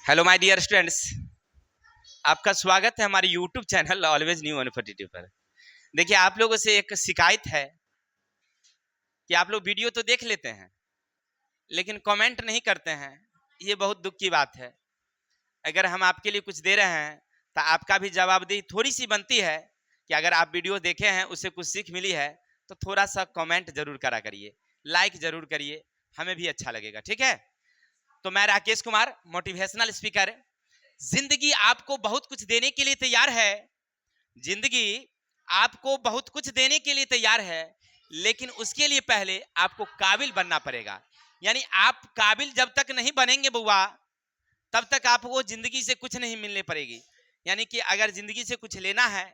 Hello my dear students, आपका स्वागत है हमारे यूट्यूब चैनल ऑलवेज न्यू 142 पर। देखिए, आप लोगों से एक शिकायत है कि आप लोग वीडियो तो देख लेते हैं लेकिन कमेंट नहीं करते हैं। ये बहुत दुख की बात है। अगर हम आपके लिए कुछ दे रहे हैं तो आपका भी जवाबदेही थोड़ी सी बनती है कि अगर आप वीडियो देखे हैं, उससे कुछ सीख मिली है तो थोड़ा सा कमेंट जरूर करा करिए, लाइक जरूर करिए, हमें भी अच्छा लगेगा। ठीक है? तो मैं राकेश कुमार, मोटिवेशनल स्पीकर। जिंदगी आपको बहुत कुछ देने के लिए तैयार है। जिंदगी आपको बहुत कुछ देने के लिए तैयार है, लेकिन उसके लिए पहले आपको काबिल बनना पड़ेगा। यानी आप काबिल जब तक नहीं बनेंगे बुआ, तब तक आपको जिंदगी से कुछ नहीं मिलने पड़ेगी। यानी कि अगर जिंदगी से कुछ लेना है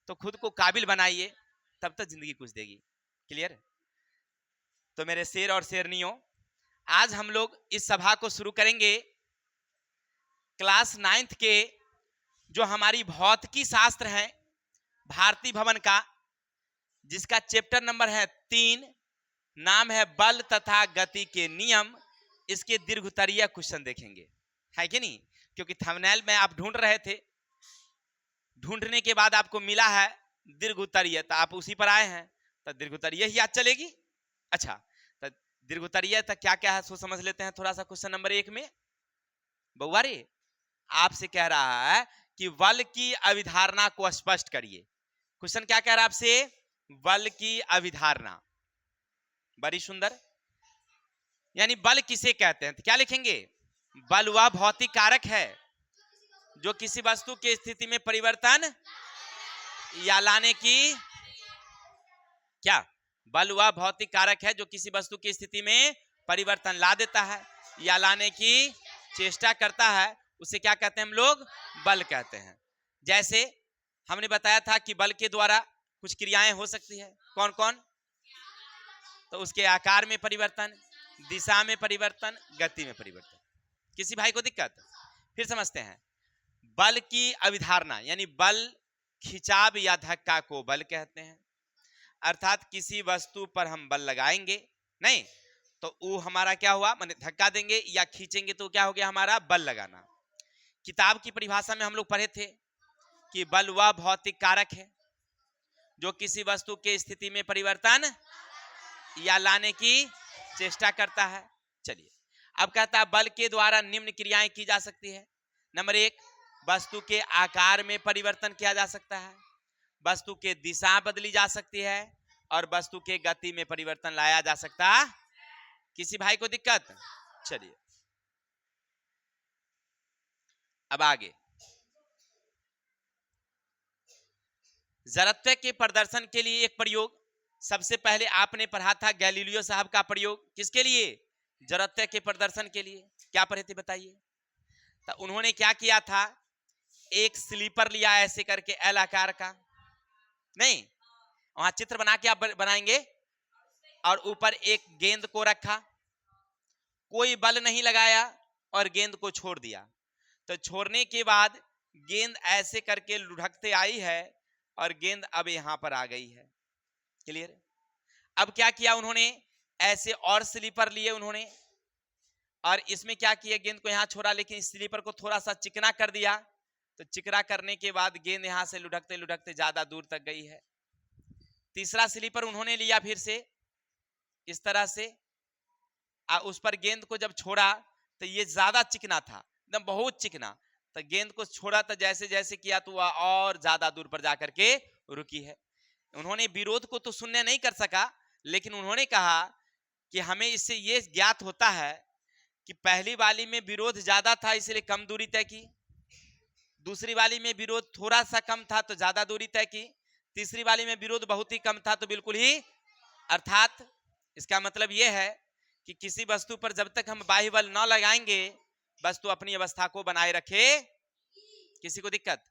तो खुद को काबिल बनाइए, तब तक जिंदगी कुछ देगी। क्लियर? तो मेरे शेर और शेरनियों, आज हम लोग इस सभा को शुरू करेंगे क्लास 9th के जो हमारी भौतिकी शास्त्र है भारती भवन का, जिसका चैप्टर नंबर है 3, नाम है बल तथा गति के नियम। इसके दीर्घोत्तरीय क्वेश्चन देखेंगे, है कि नहीं? क्योंकि थंबनेल में आप ढूंढ रहे थे, ढूंढने के बाद आपको मिला है दीर्घोत्तरीय, तो आप उसी पर आए हैं, तो दीर्घोत्तरीय ही याद चलेगी। अच्छा, तो दीर्घोत्तरीय तक क्या क्या है सो समझ लेते हैं थोड़ा सा। क्वेश्चन नंबर 1 में बउआ रे आपसे कह रहा है कि बल की अवधारणा को स्पष्ट करिए। क्वेश्चन क्या कह रहा है आपसे? बल की अवधारणा। बड़ी सुंदर। यानी बल किसे कहते हैं, तो क्या लिखेंगे? बल वह भौतिक कारक है जो किसी वस्तु की स्थिति में परिवर्तन या लाने की, क्या? बल वह भौतिक कारक है जो किसी वस्तु की स्थिति में परिवर्तन ला देता है या लाने की चेष्टा करता है, उसे क्या कहते हैं हम लोग? बल कहते हैं। जैसे हमने बताया था कि बल के द्वारा कुछ क्रियाएं हो सकती है। कौन कौन? तो उसके आकार में परिवर्तन, दिशा में परिवर्तन, गति में परिवर्तन। किसी भाई को दिक्कत? फिर समझते हैं। बल की अवधारणा यानी बल, खिंचाव या धक्का को बल कहते हैं। अर्थात किसी वस्तु पर हम बल लगाएंगे नहीं तो वो हमारा क्या हुआ, माने धक्का देंगे या खींचेंगे तो क्या हो गया हमारा? बल लगाना। किताब की परिभाषा में हम लोग पढ़े थे कि बल वह भौतिक कारक है जो किसी वस्तु के स्थिति में परिवर्तन या लाने की चेष्टा करता है। चलिए, अब कहता है बल के द्वारा निम्न क्रियाएं की जा सकती है। नंबर 1, वस्तु के आकार में परिवर्तन किया जा सकता है, वस्तु के दिशा बदली जा सकती है और वस्तु के गति में परिवर्तन लाया जा सकता है। किसी भाई को दिक्कत? चलिए अब आगे। जड़त्व के प्रदर्शन के लिए एक प्रयोग सबसे पहले आपने पढ़ा था, गैलीलियो साहब का प्रयोग। किसके लिए? जड़त्व के प्रदर्शन के लिए। क्या पढ़े थे बताइए? तो उन्होंने क्या किया था, एक स्लीपर लिया ऐसे करके एल आकार का, नहीं वहां चित्र बना के आप बनाएंगे, और ऊपर एक गेंद को रखा, कोई बल नहीं लगाया और गेंद को छोड़ दिया। तो छोड़ने के बाद गेंद ऐसे करके लुढ़कते आई है और गेंद अब यहां पर आ गई है। क्लियर? अब क्या किया उन्होंने, ऐसे और स्लीपर लिए उन्होंने, और इसमें क्या किया, गेंद को यहां छोड़ा लेकिन स्लीपर को थोड़ा सा चिकना कर दिया। तो चिकना करने के बाद गेंद यहां से लुढ़कते लुढ़कते ज्यादा दूर तक गई है। तीसरा स्लीपर उन्होंने लिया फिर से इस तरह से, उस पर गेंद को जब छोड़ा तो ये ज्यादा चिकना था, एकदम बहुत चिकना। तो गेंद को छोड़ा तो जैसे जैसे किया तो वह और ज्यादा दूर पर जाकर के रुकी है। उन्होंने विरोध को तो शून्य नहीं कर सका, लेकिन उन्होंने कहा कि हमें इससे ये ज्ञात होता है कि पहली वाली में विरोध ज्यादा था इसलिए कम दूरी तय की, दूसरी वाली में विरोध थोड़ा सा कम था तो ज्यादा दूरी तय की, तीसरी वाली में विरोध बहुत ही कम था तो बिल्कुल ही। अर्थात इसका मतलब यह है कि किसी वस्तु पर जब तक हम बाह्य बल न लगाएंगे, वस्तु अपनी अवस्था को बनाए रखे। किसी को दिक्कत?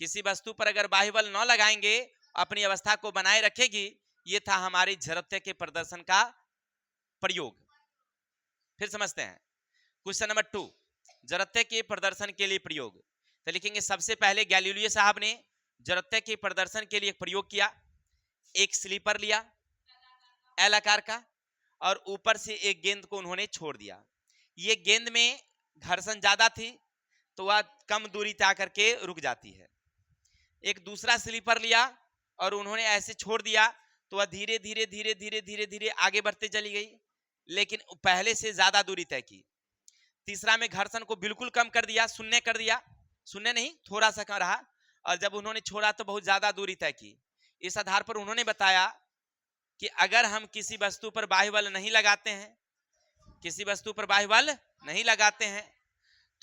किसी वस्तु पर अगर बाह्य बल न लगाएंगे, अपनी अवस्था को बनाए रखेगी। ये था हमारी जड़त्व के प्रदर्शन का प्रयोग। फिर समझते हैं क्वेश्चन नंबर 2, जड़त्व के प्रदर्शन के लिए प्रयोग। तो लिखेंगे सबसे पहले गैलीलियो साहब ने जड़त्व के प्रदर्शन के लिए प्रयोग किया। एक स्लीपर लिया एल आकार का और ऊपर से एक गेंद को उन्होंने छोड़ दिया। ये गेंद में घर्षण ज्यादा थी तो वह कम दूरी तय करके रुक जाती है। एक दूसरा स्लीपर लिया और उन्होंने ऐसे छोड़ दिया तो वह धीरे धीरे धीरे धीरे धीरे धीरे आगे बढ़ते चली गई, लेकिन पहले से ज्यादा दूरी तय की। तीसरा में घर्षण को बिल्कुल कम कर दिया, शून्य कर दिया, शून्य नहीं थोड़ा सा कम रहा, और जब उन्होंने छोड़ा तो बहुत ज्यादा दूरी तय की। इस आधार पर उन्होंने बताया कि अगर हम किसी वस्तु पर बाह्य बल नहीं लगाते हैं, किसी वस्तु पर बाह्य बल नहीं लगाते हैं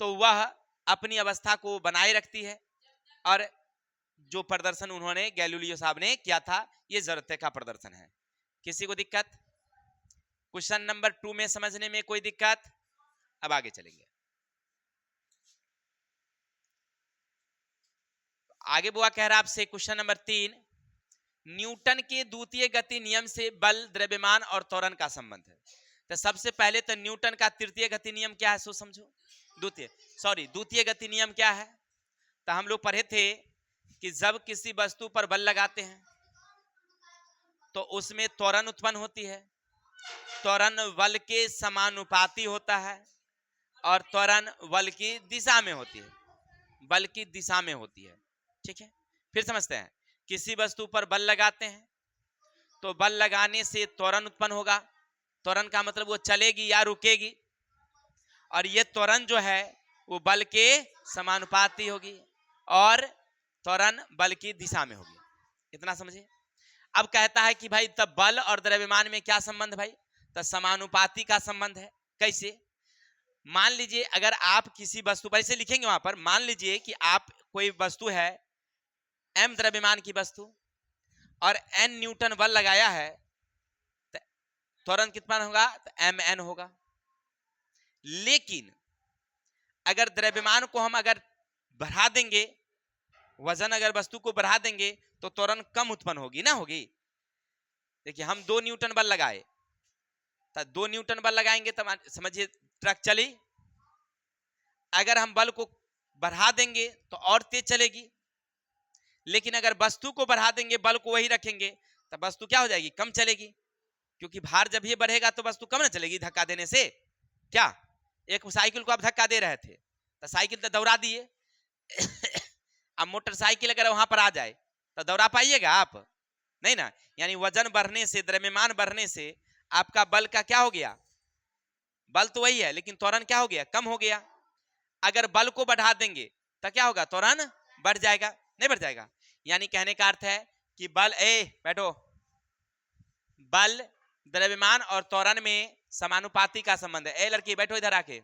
तो वह अपनी अवस्था को बनाए रखती है। और जो प्रदर्शन उन्होंने गैलीलियो साहब ने किया था ये जरूरत का प्रदर्शन है। किसी को दिक्कत? क्वेश्चन नंबर 2 में समझने में कोई दिक्कत? अब आगे चलेंगे। आगे बुआ कह रहा आपसे क्वेश्चन नंबर 3, न्यूटन के द्वितीय गति नियम से बल, द्रव्यमान और त्वरण का संबंध है। तो सबसे पहले तो न्यूटन का तृतीय गति नियम क्या है सो समझो। द्वितीय गति नियम क्या है? तो हम लोग पढ़े थे कि जब किसी वस्तु पर बल लगाते हैं तो उसमें त्वरण उत्पन्न होती है, त्वरण बल के समानुपाती होता है और त्वरण बल की दिशा में होती है, बल की दिशा में होती है। ठीक है, फिर समझते हैं। किसी वस्तु पर बल लगाते हैं तो बल लगाने से त्वरण उत्पन्न होगा, त्वरण का मतलब वो चलेगी या रुकेगी, और ये त्वरण जो है वो बल के समानुपाती होगी और त्वरण बल की दिशा में होगी। इतना समझे। अब कहता है कि भाई तब बल और द्रव्यमान में क्या संबंध भाई? तो समानुपाती का संबंध है। कैसे? मान लीजिए अगर आप किसी वस्तु पर, इसे लिखेंगे वहां पर, मान लीजिए कि आप कोई वस्तु है m द्रव्यमान की वस्तु और n न्यूटन बल लगाया है, तो त्वरण कितना होगा? तो mn होगा। लेकिन अगर द्रव्यमान को हम अगर बढ़ा देंगे, वजन अगर वस्तु को बढ़ा देंगे तो त्वरण कम उत्पन्न होगी ना होगी। देखिए हम 2 न्यूटन बल लगाए, तो 2 न्यूटन बल लगाएंगे तो समझिए ट्रक चली। अगर हम बल को बढ़ा देंगे तो और तेज चलेगी, लेकिन अगर वस्तु को बढ़ा देंगे, बल को वही रखेंगे, तो वस्तु क्या हो जाएगी? कम चलेगी, क्योंकि भार जब ये बढ़ेगा तो वस्तु कम ना चलेगी धक्का देने से। क्या एक साइकिल को आप धक्का दे रहे थे तो साइकिल तो दौड़ा दिए अब मोटरसाइकिल अगर वहां पर आ जाए तो दौड़ा पाइएगा आप? नहीं ना। यानी वजन बढ़ने से, द्रव्यमान बढ़ने से आपका बल का क्या हो गया? बल तो वही है लेकिन त्वरण क्या हो गया? कम हो गया। अगर बल को बढ़ा देंगे तो क्या होगा? त्वरण बढ़ जाएगा, नहीं बढ़ जाएगा? यानी कहने का अर्थ है कि बल, बैठो, बल, द्रव्यमान और त्वरण में समानुपाती का संबंध है। लड़की बैठो इधर आके।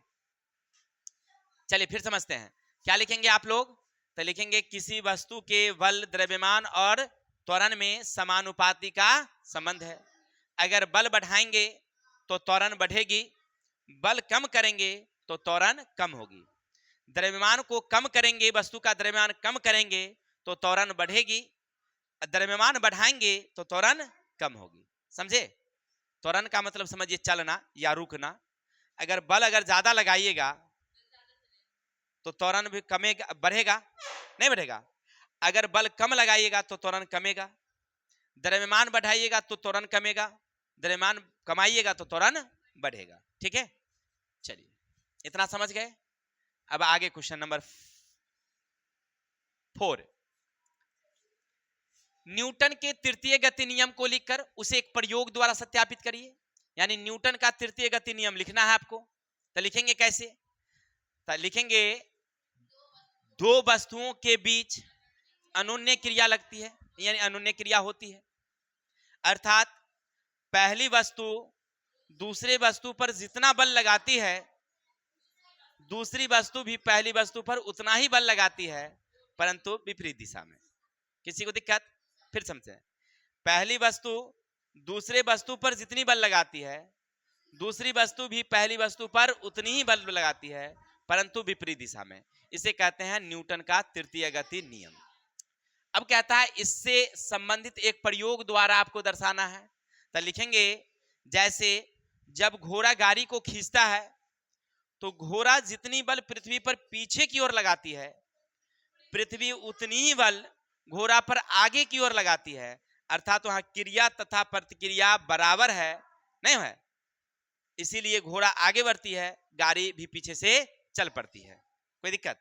चलिए फिर समझते हैं। क्या लिखेंगे आप लोग? तो लिखेंगे किसी वस्तु के बल, द्रव्यमान और त्वरण में समानुपाती का संबंध है। अगर बल बढ़ाएंगे तो त्वरण बढ़ेगी, बल कम करेंगे तो त्वरण कम होगी। द्रव्यमान को कम करेंगे, वस्तु का द्रव्यमान कम करेंगे तो त्वरण बढ़ेगी, द्रव्यमान बढ़ाएंगे तो त्वरण कम होगी। समझे? त्वरण का मतलब समझिए चलना या रुकना। अगर बल अगर ज्यादा लगाइएगा तो त्वरण भी कमेगा, बढ़ेगा, नहीं बढ़ेगा। अगर बल कम लगाइएगा तो त्वरण कमेगा, द्रव्यमान बढ़ाइएगा तो त्वरण कमेगा, द्रव्यमान कमाइएगा तो त्वरण बढ़ेगा। ठीक है, चलिए इतना समझ गए। अब आगे क्वेश्चन नंबर 4, न्यूटन के तृतीय गति नियम को लिखकर उसे एक प्रयोग द्वारा सत्यापित करिए। यानी न्यूटन का तृतीय गति नियम लिखना है आपको। तो लिखेंगे कैसे? तो लिखेंगे दो वस्तुओं के बीच अनुन्य क्रिया लगती है, यानी अनुन्य क्रिया होती है। अर्थात पहली वस्तु दूसरे वस्तु पर जितना बल लगाती है, दूसरी वस्तु भी पहली वस्तु पर उतना ही बल लगाती है, परंतु विपरीत दिशा में। किसी को दिक्कत? फिर समझे। पहली वस्तु दूसरे वस्तु पर जितनी बल लगाती है, दूसरी वस्तु भी पहली वस्तु पर उतनी ही बल लगाती है, परंतु विपरीत दिशा में। इसे कहते हैं न्यूटन का तृतीय गति नियम। अब कहता है इससे संबंधित एक प्रयोग द्वारा आपको दर्शाना है। तो लिखेंगे जैसे जब घोड़ा गाड़ी को खींचता है तो घोड़ा जितनी बल पृथ्वी पर पीछे की ओर लगाती है, पृथ्वी उतनी ही बल घोड़ा पर आगे की ओर लगाती है। अर्थात वहां क्रिया तथा प्रतिक्रिया बराबर है, नहीं है, इसीलिए घोड़ा आगे बढ़ती है, गाड़ी भी पीछे से चल पड़ती है। कोई दिक्कत?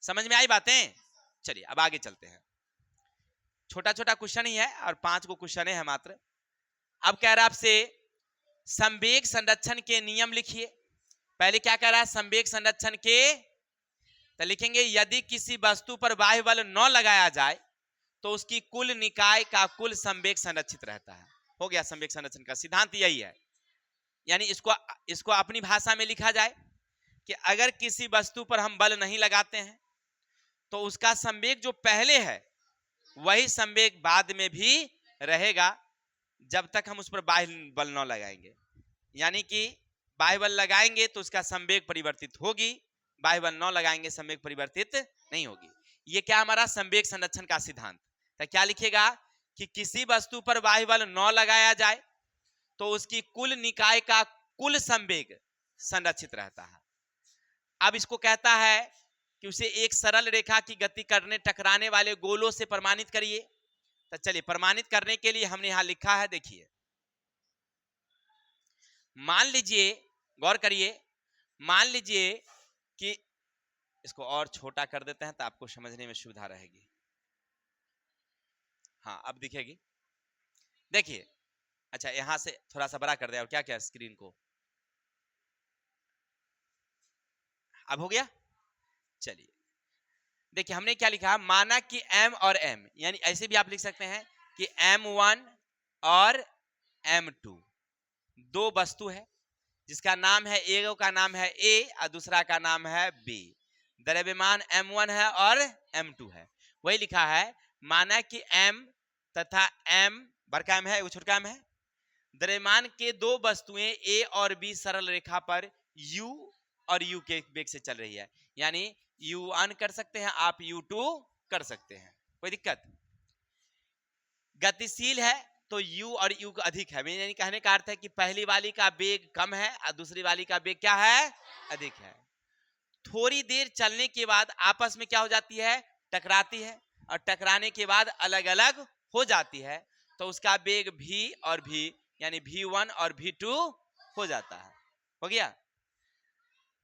समझ में आई बातें? चलिए अब आगे चलते हैं। छोटा छोटा क्वेश्चन ही है और 5 को क्वेश्चन है मात्र। अब कह रहा है आपसे संवेग संरक्षण के नियम लिखिए। पहले क्या कह रहा है, संवेग संरक्षण के, तो लिखेंगे यदि किसी वस्तु पर बाह्य बल न लगाया जाए तो उसकी कुल निकाय का कुल संवेग संरक्षित रहता है। हो गया संवेग संरक्षण का सिद्धांत यही है। यानी इसको अपनी भाषा में लिखा जाए कि अगर किसी वस्तु पर हम बल नहीं लगाते हैं तो उसका संवेग जो पहले है वही संवेग बाद में भी रहेगा जब तक हम उस पर बाह्य बल न लगाएंगे। यानी कि बाह्य बल लगाएंगे तो उसका संवेग परिवर्तित होगी, बाह्य बल न लगाएंगे संवेग परिवर्तित नहीं होगी। ये क्या हमारा संवेग संरक्षण का सिद्धांत। तो क्या लिखेगा कि किसी वस्तु पर बाह्य बल न लगाया जाए तो उसकी कुल निकाय का कुल संवेग संरक्षित रहता है। अब इसको कहता है कि उसे एक सरल रेखा की गति करने टकराने वाले गोलों से प्रमाणित करिए। तो चलिए प्रमाणित करने के लिए हमने यहां लिखा है, देखिए मान लीजिए, गौर करिए, मान लीजिए कि इसको और छोटा कर देते हैं तो आपको समझने में सुविधा रहेगी। हाँ अब दिखेगी, देखिए। अच्छा यहां से थोड़ा सा बड़ा कर दिया और क्या क्या स्क्रीन को, अब हो गया। चलिए देखिए हमने क्या लिखा, माना कि m और m, यानी ऐसे भी आप लिख सकते हैं कि m1 और m2 दो वस्तु है जिसका नाम है, एक का नाम है A और दूसरा का नाम है B। द्रव्यमान m1 है और m2 है। वही लिखा है, माना कि m तथा m, बड़का m है वो छोटा m है, द्रव्यमान के दो वस्तुएं A और B सरल रेखा पर u और u के वेग से चल रही है। यानी u1 कर सकते हैं आप, u2 कर सकते हैं, कोई दिक्कत। गतिशील है तो u और u अधिक है, यानी कहने का अर्थ है कि पहली वाली का वेग कम है और दूसरी वाली का वेग क्या है, अधिक है। थोड़ी देर चलने के बाद आपस में क्या हो जाती है, टकराती है, और टकराने के बाद अलग अलग हो जाती है तो उसका वेग v और v यानी v1 और v2 हो जाता है। हो गया।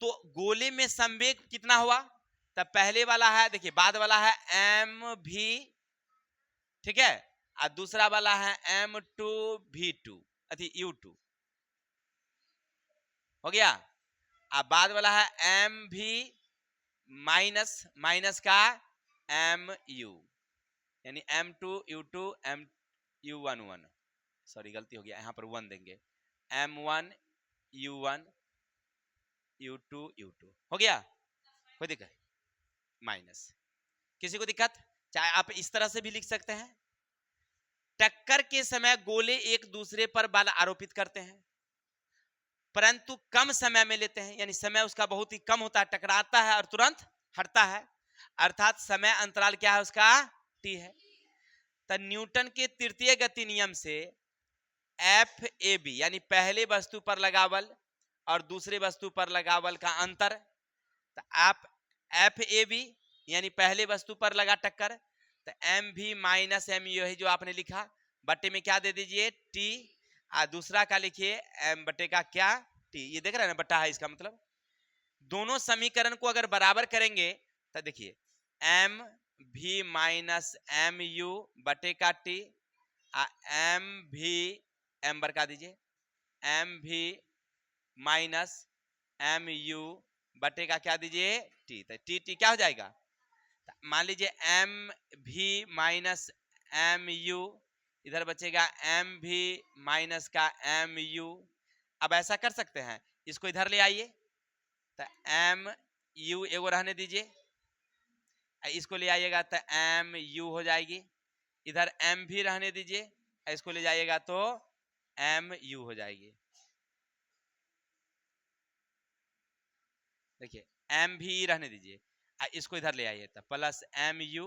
तो गोले में संवेग कितना हुआ, तब पहले वाला है, देखिए बाद वाला है mv, ठीक है, और दूसरा वाला है m2v2 अति u2, हो गया। अब बाद वाला है mv माइनस माइनस का mu, यानी m2 u2 m u1 1, sorry गलती हो गया, यहां पर 1 देंगे, m1 u1 u2 u2, हो गया। कोई दिक्कत, माइनस, किसी को दिक्कत, चाहे आप इस तरह से भी लिख सकते हैं। टक्कर के समय गोले एक दूसरे पर बल आरोपित करते हैं परंतु कम समय में लेते हैं, यानी समय उसका बहुत ही कम होता है, टकराता है और तुरंत हटता है, अर्थात समय अंतराल क्या है उसका, t है। तो न्यूटन के तृतीय गति नियम से एफ ए बी यानी पहले वस्तु पर लगा बल और दूसरे वस्तु पर लगा बल का अंतर, तो आप एफ ए बी यानी पहले वस्तु पर लगा टक्कर, तो एम भी माइनस एम यू है जो आपने लिखा, बट्टे में क्या दे दीजिए टी, और दूसरा का लिखिए एम बट्टे का क्या टी, ये देख रहे हैं ना बट्टा है, इसका मतलब दोनों समीकरण को अगर बराबर करेंगे तो देखिए एम भी माइनस एम यू बटे का टी, एम भी एम बरका दीजिए एम भी माइनस एम यू बटे का क्या दीजिए टी, तो टी टी क्या हो जाएगा, मान लीजिए एम भी माइनस एम यू, इधर बचेगा एम भी माइनस का एम यू। अब ऐसा कर सकते हैं, इसको इधर ले आइए, तो एम यू एगो रहने दीजिए, इसको ले आइएगा तो एम यू हो जाएगी, इधर एम भी रहने दीजिए, इसको ले जाइएगा तो एम यू हो जाएगी। देखिए एम भी रहने दीजिए, इसको इधर ले आइए तो प्लस एम यू,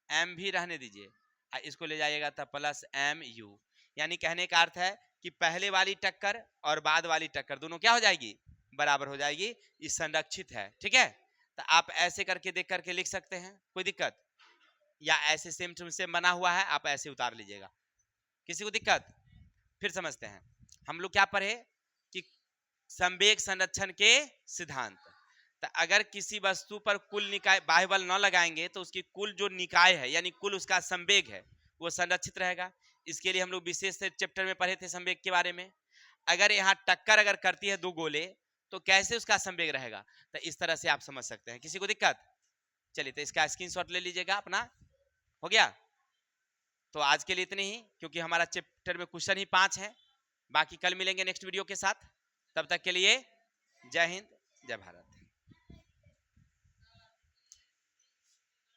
एम भी रहने दीजिए, इसको ले जाइएगा तो प्लस एम यू। यानी कहने का अर्थ है कि पहले वाली टक्कर और बाद वाली टक्कर दोनों क्या हो जाएगी, बराबर हो जाएगी, ये संरक्षित है, ठीक है। तो आप ऐसे करके देख करके लिख सकते हैं, कोई दिक्कत, या ऐसे सेम टू सेम बना हुआ है आप ऐसे उतार लीजिएगा, किसी को दिक्कत। फिर समझते हैं हम लोग क्या पढ़े कि संवेग संरक्षण के सिद्धांत, तो अगर किसी वस्तु पर कुल निकाय बाह्य बल न लगाएंगे तो उसकी कुल जो निकाय है यानी कुल उसका संवेग है वो संरक्षित रहेगा। इसके लिए हम लोग विशेष चैप्टर में पढ़े थे संवेग के बारे में। अगर यहाँ टक्कर अगर करती है दो गोले तो कैसे उसका संवेग रहेगा, तो इस तरह से आप समझ सकते हैं। किसी को दिक्कत? चलिए तो इसका स्क्रीनशॉट ले लीजिएगा अपना। हो गया? तो आज के लिए इतने ही, क्योंकि हमारा चैप्टर में क्वेश्चन ही 5 है। बाकी कल मिलेंगे नेक्स्ट वीडियो के साथ। तब तक के लिए जय हिंद, जय भारत।